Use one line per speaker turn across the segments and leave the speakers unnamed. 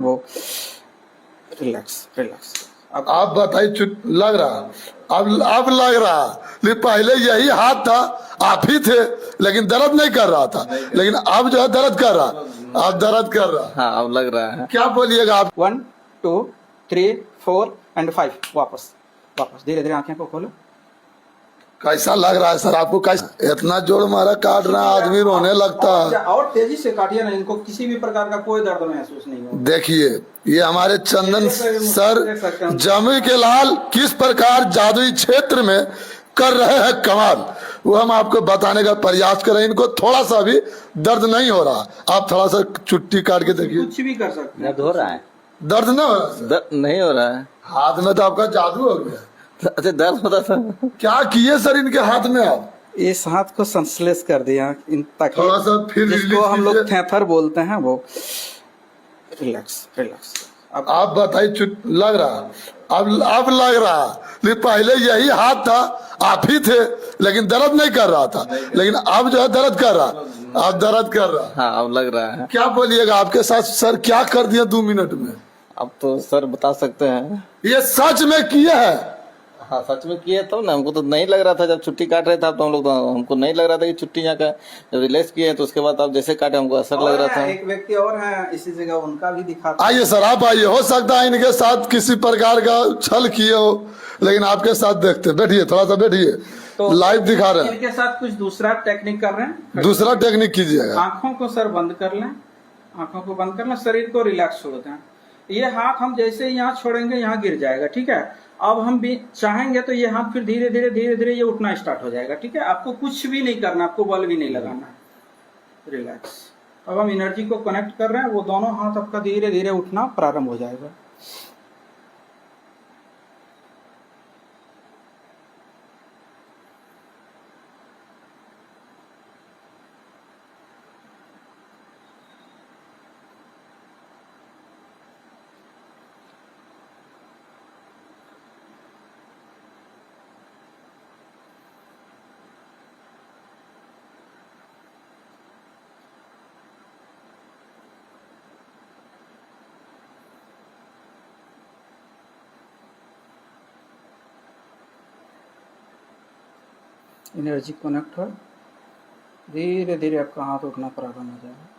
वो relax relax.
आप बताइए, लग रहा अब लग रहा, लेकिन पहले यही हाथ था, आप ही थे, लेकिन दर्द नहीं कर रहा था, लेकिन अब जो है दर्द कर रहा, अब दर्द कर रहा।
हाँ, अब लग रहा है।
क्या बोलिएगा आप?
1 2 3 4 एंड 5 वापस वापस धीरे धीरे आंखें को खोलो।
कैसा लग रहा है सर आपको? कैसा इतना जोर मारा काट रहा है, आदमी रोने लगता है।
और तेजी से काटिए ना, इनको किसी भी प्रकार का कोई दर्द महसूस नहीं हो।
देखिए ये हमारे चंदन सर जमुई के लाल किस प्रकार जादुई क्षेत्र में कर रहे हैं कमाल, वो हम आपको बताने का प्रयास कर रहे हैं। इनको थोड़ा सा भी दर्द नहीं हो रहा, आप थोड़ा सा चुट्टी काट के देखिए।
कुछ भी कर सकते हैं।
दर्द हो रहा है?
दर्द ना हो रहा,
दर्द नहीं हो रहा है।
हाथ में तो आपका जादू हो गया।
अच्छा, दर्द होता था।
क्या किए सर इनके हाथ में आप?
इस हाथ को संश्लेष कर दिया इन, ताकि
थोड़ा सा फिर
जिसको हम लोग थेथर बोलते हैं वो रिलैक्स रिलैक्स।
आप बताइए, लग रहा अब लग रहा, लेकिन पहले यही हाथ था, आप ही थे, लेकिन दर्द नहीं कर रहा था, लेकिन अब जो है दर्द कर रहा, अब दर्द कर रहा।
हाँ, अब लग रहा है।
क्या बोलिएगा आपके साथ सर क्या कर दिया 2 मिनट में?
अब तो सर बता सकते हैं।
ये सच में किया है?
हाँ, सच में किए तो ना, हमको तो नहीं लग रहा था जब छुट्टी काट रहे थे तो हम लोग, तो हमको नहीं लग रहा था कि छुट्टी यहाँ का जब रिलैक्स किए तो उसके बाद आप जैसे काटे हमको असर लग रहा था।
एक व्यक्ति और है इसी जगह, उनका भी दिखा।
आइए सर आप आइए, हो सकता है इनके साथ किसी प्रकार का छल किए हो, लेकिन आपके साथ देखते। बैठिए, थोड़ा सा बैठिए,
तो
लाइव दिखा रहे हैं।
इनके साथ कुछ दूसरा टेक्निक कर रहे हैं।
दूसरा टेक्निक कीजिएगा।
आंखों को सर बंद कर लें, आंखों को बंद कर लें, शरीर को रिलैक्स छोड़ दें। ये हाथ हम जैसे यहाँ छोड़ेंगे यहाँ गिर जाएगा, ठीक है। अब हम भी चाहेंगे तो ये हाथ फिर धीरे धीरे ये उठना स्टार्ट हो जाएगा, ठीक है। आपको कुछ भी नहीं करना, आपको बल भी नहीं लगाना है। रिलैक्स। अब हम एनर्जी को कनेक्ट कर रहे हैं, वो दोनों हाथ आपका धीरे धीरे उठना प्रारंभ हो जाएगा। एनर्जी कनेक्ट हो, धीरे धीरे आपका हाथ उठना प्रारंभ हो जाएगा।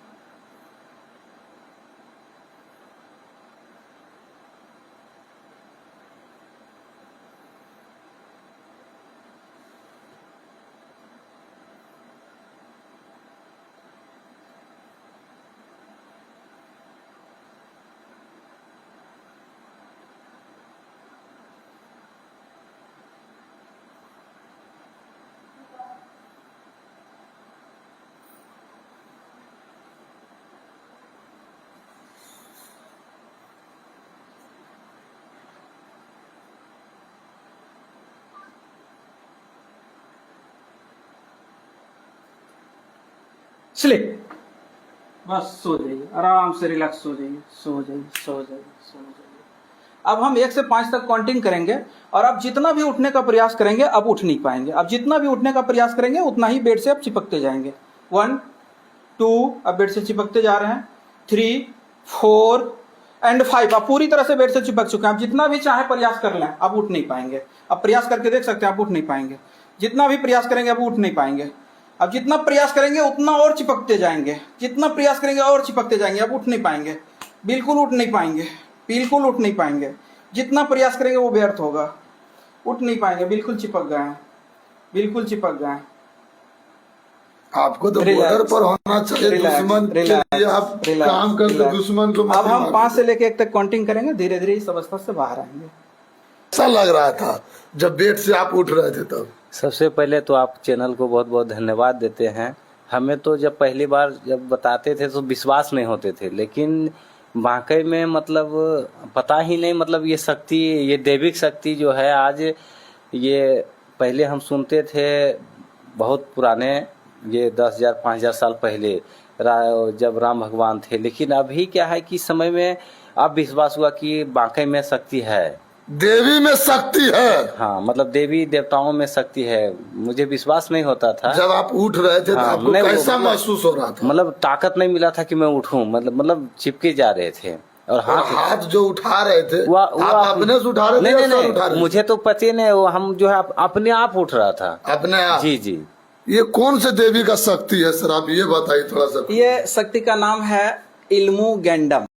स्लिप, बस सो जाइए, आराम से रिलैक्स हो जाइए, सो जाइए सो जाइए सो जाइए। अब हम 1 से 5 तक काउंटिंग करेंगे, और अब जितना भी उठने का प्रयास करेंगे अब उठ नहीं पाएंगे। अब जितना भी उठने का प्रयास करेंगे उतना ही बेड से अब चिपकते जाएंगे। 1 2, अब बेड से चिपकते जा रहे हैं। 3 4 एंड 5, आप पूरी तरह से बेड से चिपक चुके हैं। आप जितना भी चाहे प्रयास कर लें, अब उठ नहीं पाएंगे। अब प्रयास करके देख सकते हैं, आप उठ नहीं पाएंगे। जितना भी प्रयास करेंगे अब उठ नहीं पाएंगे। अब जितना प्रयास करेंगे उतना और चिपकते जाएंगे, जितना प्रयास करेंगे और चिपकते जाएंगे। अब उठ नहीं पाएंगे, बिल्कुल उठ नहीं पाएंगे, बिल्कुल उठ नहीं पाएंगे। जितना प्रयास करेंगे वो व्यर्थ होगा, उठ नहीं पाएंगे, बिल्कुल चिपक गए हैं, बिल्कुल चिपक गए हैं।
आपको तो बॉर्डर पर होना चाहिए, दुश्मन के लिए आप काम करते, दुश्मन को।
अब हम 5 से लेकर 1 तक काउंटिंग करेंगे, धीरे धीरे इस अवस्था से बाहर आएंगे।
ऐसा लग रहा था जब बेड से आप उठ रहे थे तब?
सबसे पहले तो आप चैनल को बहुत बहुत धन्यवाद देते हैं। हमें तो जब पहली बार जब बताते थे तो विश्वास नहीं होते थे, लेकिन वाकई में मतलब पता ही नहीं, मतलब ये शक्ति, ये दैविक शक्ति जो है आज, ये पहले हम सुनते थे बहुत पुराने, ये 10,000 5,000 साल पहले जब राम भगवान थे, लेकिन अभी क्या है कि समय में अब विश्वास हुआ कि वाकई में शक्ति है,
देवी में शक्ति है।
हाँ, मतलब देवी देवताओं में शक्ति है। मुझे विश्वास नहीं होता था
जब आप उठ रहे थे।
हाँ,
तो आपको कैसा महसूस हो रहा था?
मतलब ताकत नहीं मिला था कि मैं उठूं, मतलब चिपके जा रहे थे। और
और हाथ जो उठा रहे थे आप अपने से उठा रहे थे
नहीं
या
नहीं
सर उठा
नहीं,
रहे
मुझे तो पता ही नहीं, वो हम जो है अपने आप उठ रहा था।
थे? अपने आप?
जी जी।
ये कौन से देवी का शक्ति है सर, आप ये बताइए थोड़ा सा।
ये शक्ति का नाम है इल्मू गैंडम।